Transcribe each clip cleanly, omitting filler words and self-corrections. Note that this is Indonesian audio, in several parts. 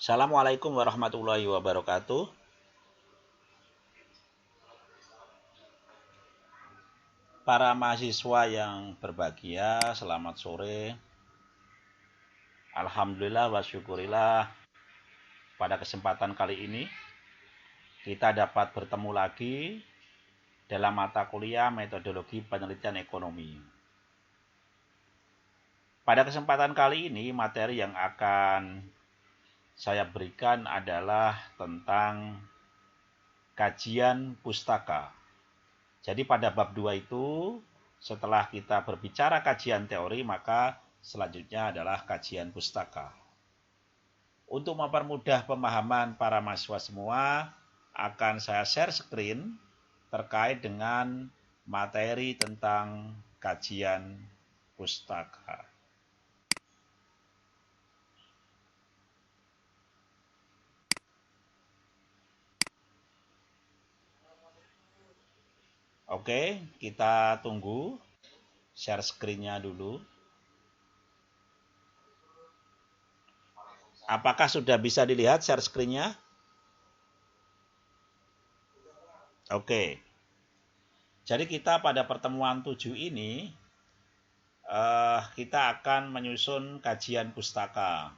Assalamualaikum warahmatullahi wabarakatuh. Para mahasiswa yang berbahagia, selamat sore. Alhamdulillah wa syukurillah, pada kesempatan kali ini kita dapat bertemu lagi dalam mata kuliah metodologi penelitian ekonomi. Pada kesempatan kali ini, materi yang akan saya berikan adalah tentang kajian pustaka. Jadi pada bab 2 itu, setelah kita berbicara kajian teori, maka selanjutnya adalah kajian pustaka. Untuk mempermudah pemahaman para mahasiswa semua, akan saya share screen terkait dengan materi tentang kajian pustaka. Oke, kita tunggu share screen-nya dulu. Apakah sudah bisa dilihat share screen-nya? Oke. Jadi kita pada pertemuan 7 ini kita akan menyusun kajian pustaka.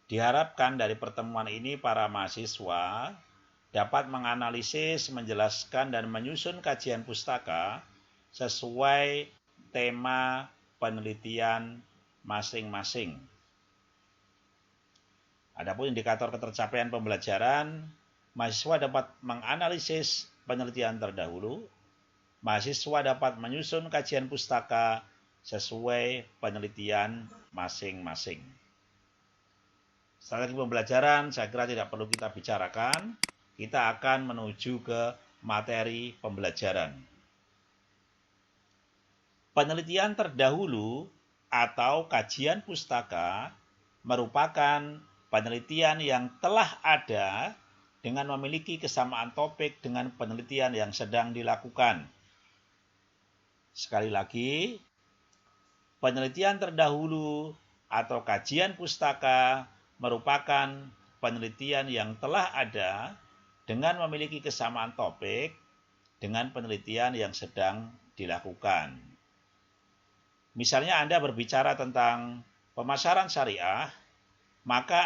Diharapkan dari pertemuan ini para mahasiswa dapat menganalisis, menjelaskan, dan menyusun kajian pustaka sesuai tema penelitian masing-masing. Adapun indikator ketercapaian pembelajaran, mahasiswa dapat menganalisis penelitian terdahulu, mahasiswa dapat menyusun kajian pustaka sesuai penelitian masing-masing. Strategi pembelajaran saya kira tidak perlu kita bicarakan. Kita akan menuju ke materi pembelajaran. Penelitian terdahulu atau kajian pustaka merupakan penelitian yang telah ada dengan memiliki kesamaan topik dengan penelitian yang sedang dilakukan. Sekali lagi, penelitian terdahulu atau kajian pustaka merupakan penelitian yang telah ada dengan memiliki kesamaan topik dengan penelitian yang sedang dilakukan. Misalnya Anda berbicara tentang pemasaran syariah, maka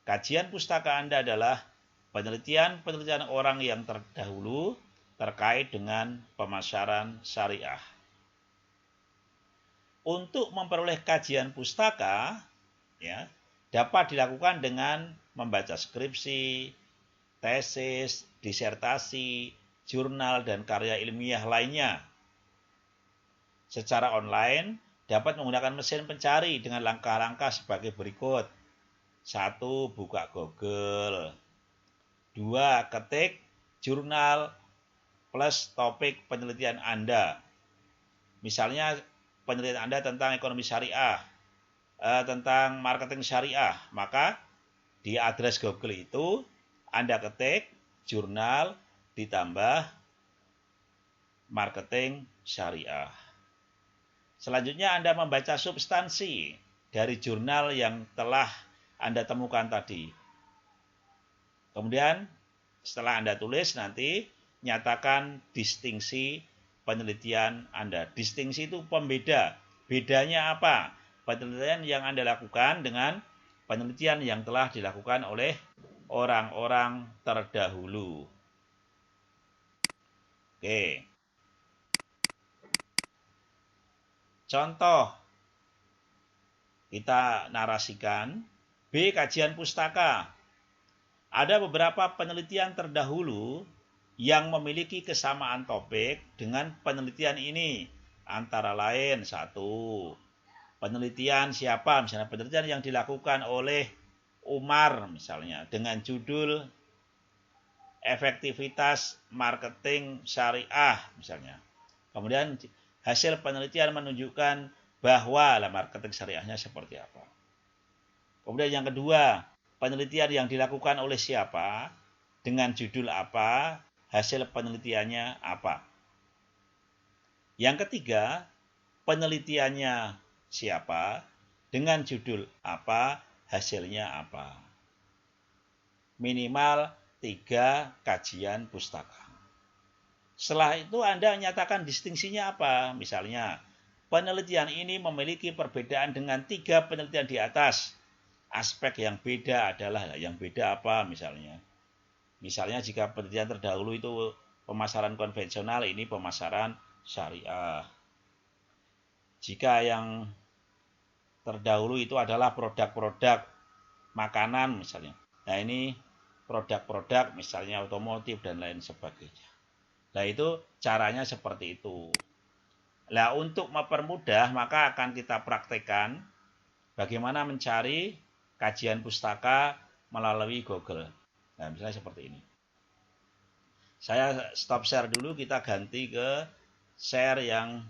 kajian pustaka Anda adalah penelitian orang yang terdahulu terkait dengan pemasaran syariah. Untuk memperoleh kajian pustaka, dapat dilakukan dengan membaca skripsi, tesis, disertasi, jurnal, dan karya ilmiah lainnya. Secara online, dapat menggunakan mesin pencari dengan langkah-langkah sebagai berikut. 1. Buka Google. 2. Ketik jurnal plus topik penelitian Anda. Misalnya penelitian Anda tentang ekonomi syariah, tentang marketing syariah, maka di address Google itu Anda ketik jurnal ditambah marketing syariah. Selanjutnya Anda membaca substansi dari jurnal yang telah Anda temukan tadi. Kemudian setelah Anda tulis, nanti nyatakan distingsi penelitian Anda. Distingsi itu pembeda. Bedanya apa? Penelitian yang Anda lakukan dengan penelitian yang telah dilakukan oleh orang-orang terdahulu. Oke. Contoh, kita narasikan. B. Kajian pustaka. Ada beberapa penelitian terdahulu yang memiliki kesamaan topik dengan penelitian ini. Antara lain, 1. Penelitian siapa? Misalnya penelitian yang dilakukan oleh Umar misalnya dengan judul efektivitas marketing syariah misalnya. Kemudian hasil penelitian menunjukkan bahwa marketing syariahnya seperti apa. Kemudian yang kedua, penelitian yang dilakukan oleh siapa, dengan judul apa, hasil penelitiannya apa. Yang ketiga, penelitiannya siapa, dengan judul apa, hasilnya apa. Minimal 3 kajian pustaka. Setelah itu Anda nyatakan distingsinya apa. Misalnya, penelitian ini memiliki perbedaan dengan 3 penelitian di atas. Aspek yang beda adalah, yang beda apa misalnya. Misalnya jika penelitian terdahulu itu pemasaran konvensional, ini pemasaran syariah. Jika yang terdahulu itu adalah produk-produk makanan misalnya. Nah ini produk-produk misalnya otomotif dan lain sebagainya. Nah itu caranya seperti itu. Nah untuk mempermudah maka akan kita praktekkan bagaimana mencari kajian pustaka melalui Google. Nah misalnya seperti ini. Saya stop share dulu, kita ganti ke share yang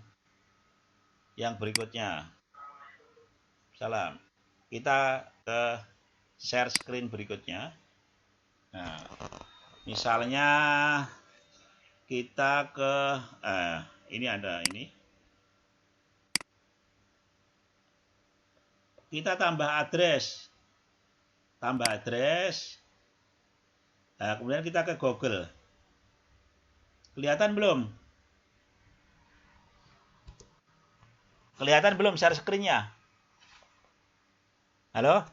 berikutnya. Salam. Kita ke share screen berikutnya. Nah, misalnya kita ke ini ada ini. Kita tambah address. Tambah address. Nah, kemudian kita ke Google. Kelihatan belum? Kelihatan belum share screen-nya? Halo?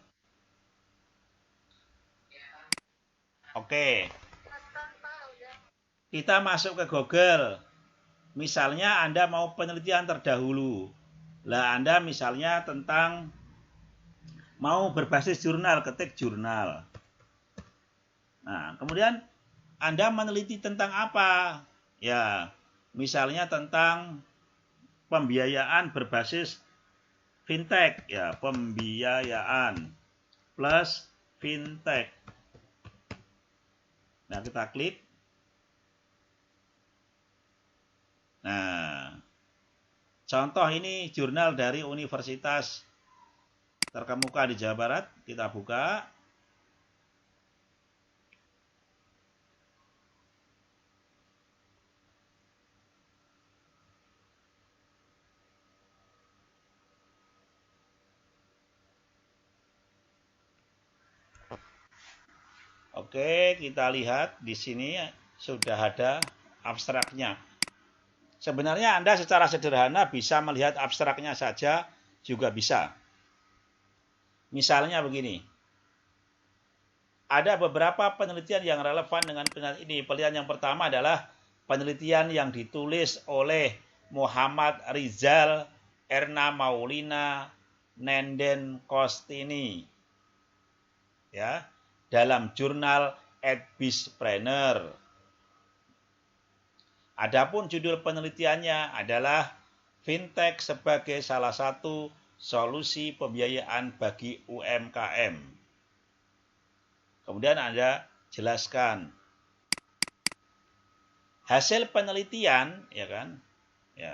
Oke. Kita masuk ke Google. Misalnya Anda mau penelitian terdahulu. Lah Anda misalnya tentang mau berbasis jurnal, ketik jurnal. Nah, kemudian Anda meneliti tentang apa? Ya, misalnya tentang pembiayaan berbasis fintech, ya, pembiayaan plus fintech. Nah, kita klik. Nah, contoh ini jurnal dari Universitas terkemuka di Jawa Barat. Kita buka. Oke, kita lihat di sini sudah ada abstraknya. Sebenarnya Anda secara sederhana bisa melihat abstraknya saja juga bisa. Misalnya begini. Ada beberapa penelitian yang relevan dengan penelitian ini. Penelitian yang pertama adalah penelitian yang ditulis oleh Muhammad Rizal, Erna Maulina, Nenden Kostini. Ya, dalam jurnal Advispreneur. Adapun judul penelitiannya adalah Fintech sebagai salah satu solusi pembiayaan bagi UMKM. Kemudian Anda jelaskan hasil penelitian, ya kan? Ya,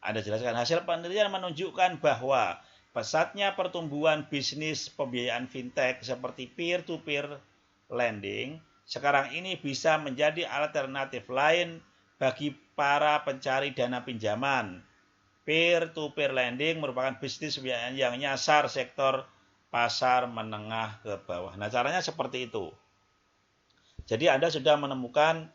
Anda jelaskan hasil penelitian menunjukkan bahwa pesatnya pertumbuhan bisnis pembiayaan fintech seperti peer-to-peer lending sekarang ini bisa menjadi alternatif lain bagi para pencari dana pinjaman. Peer-to-peer lending merupakan bisnis pembiayaan yang nyasar sektor pasar menengah ke bawah. Nah, caranya seperti itu. Jadi Anda sudah menemukan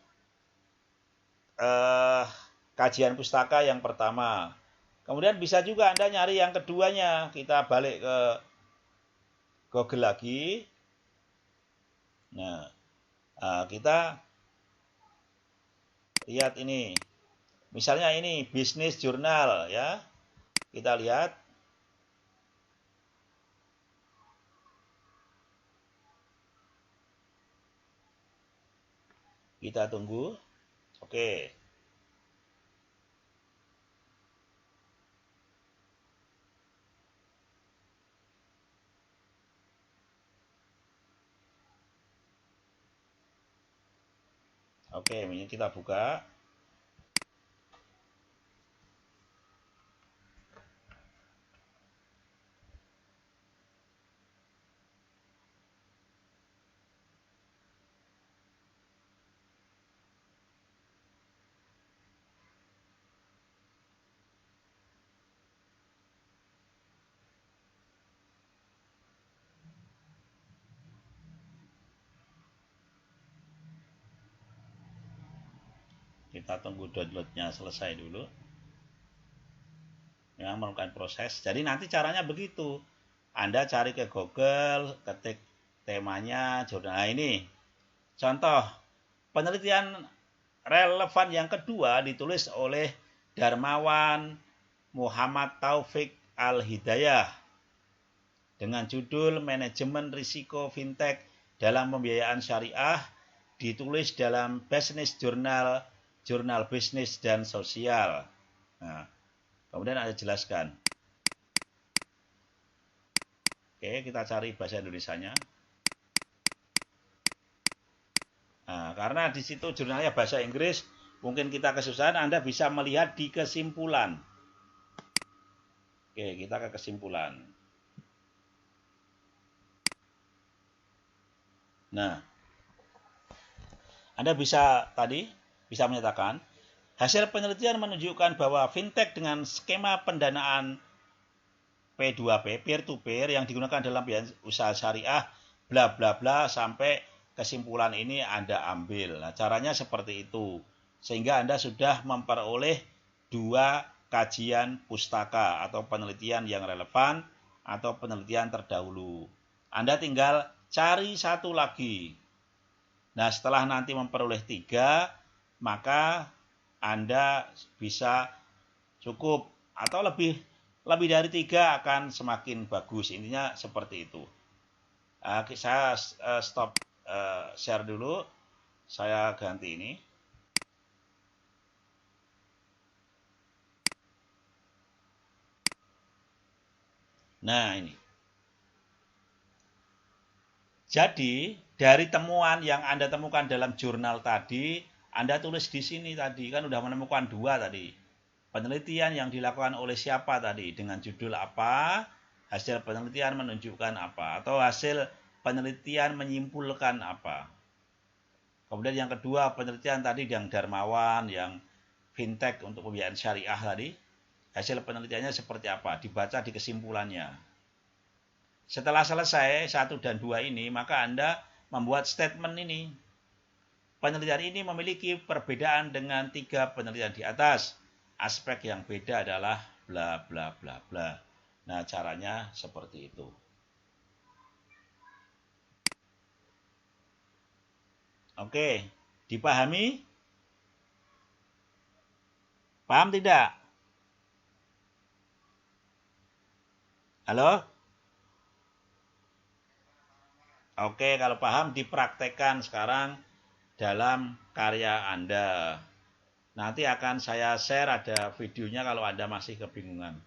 kajian pustaka yang pertama. Kemudian bisa juga Anda nyari yang keduanya. Kita balik ke Google lagi. Nah, kita lihat ini. Misalnya ini bisnis jurnal ya. Kita lihat. Kita tunggu. Oke. Oke, ini kita buka. Kita tunggu downloadnya selesai dulu. Yang melakukan proses. Jadi nanti caranya begitu. Anda cari ke Google, ketik temanya, jurnal. Nah ini contoh penelitian relevan yang kedua ditulis oleh Darmawan Muhammad Taufik Al-Hidayah dengan judul Manajemen Risiko Fintech dalam Pembiayaan Syariah, ditulis dalam Business Journal, Jurnal Bisnis dan Sosial. Nah, kemudian ada jelaskan. Oke, kita cari bahasa Indonesianya. Nah, karena di situ jurnalnya bahasa Inggris, mungkin kita kesusahan, Anda bisa melihat di kesimpulan. Oke, kita ke kesimpulan. Nah, Anda bisa menyatakan, hasil penelitian menunjukkan bahwa fintech dengan skema pendanaan P2P, peer-to-peer, yang digunakan dalam usaha syariah, bla bla bla, sampai kesimpulan ini Anda ambil. Nah, caranya seperti itu. Sehingga Anda sudah memperoleh 2 kajian pustaka atau penelitian yang relevan atau penelitian terdahulu. Anda tinggal cari satu lagi. Nah, setelah nanti memperoleh 3, maka Anda bisa cukup, atau lebih dari 3 akan semakin bagus. Intinya seperti itu. Saya stop share dulu. Saya ganti ini. Nah, ini. Jadi, dari temuan yang Anda temukan dalam jurnal tadi, Anda tulis di sini tadi. Kan udah menemukan 2 tadi. Penelitian yang dilakukan oleh siapa tadi? Dengan judul apa? Hasil penelitian menunjukkan apa? Atau hasil penelitian menyimpulkan apa? Kemudian yang kedua, penelitian tadi yang Darmawan, yang fintech untuk pembiayaan syariah tadi. Hasil penelitiannya seperti apa? Dibaca di kesimpulannya. Setelah selesai 1 dan 2 ini, maka Anda membuat statement ini. Penelitian ini memiliki perbedaan dengan 3 penelitian di atas. Aspek yang beda adalah bla bla bla bla. Nah, caranya seperti itu. Oke, dipahami? Paham tidak? Halo? Oke, kalau paham dipraktekkan sekarang dalam karya Anda. Nanti akan saya share, ada videonya kalau Anda masih kebingungan.